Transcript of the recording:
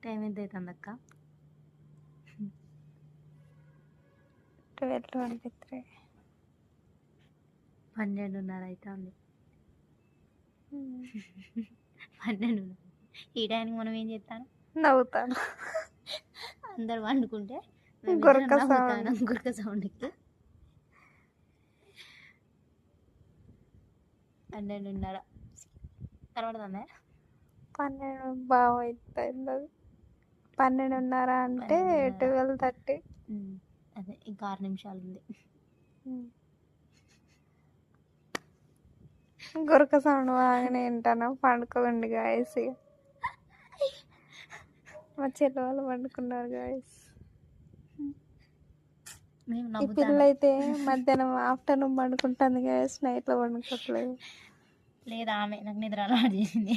Time ఎంత అవుతుంది అక్క? 12:23. 12:30 అవుతుంది. 12:30 ఈ టైంకి మనం ఏం చేస్తాను? నవ్వుతాను. అందరు వండుకుంటే గురక గురక సౌండ్కి 12:30 కనబడుతుందా? 12 బాగా అవుతుంది. 12:30 అంటే 12:30. అదే ఇంకా 6 నిమిషాలు ఉంది. గురక సౌండ్ బాగానే వింటాను. పండుకోండి గాయస్. మా చెల్లి వాళ్ళు పండుకున్నారు గాయస్. ఈ పిల్ల అయితే మధ్యాహ్నం ఆఫ్టర్నూన్ పండుకుంటుంది గాయస్, నైట్లో పండుకోవట్లేదు. లేదా ఆమె నాకు నిద్ర అలవాటు చేసింది.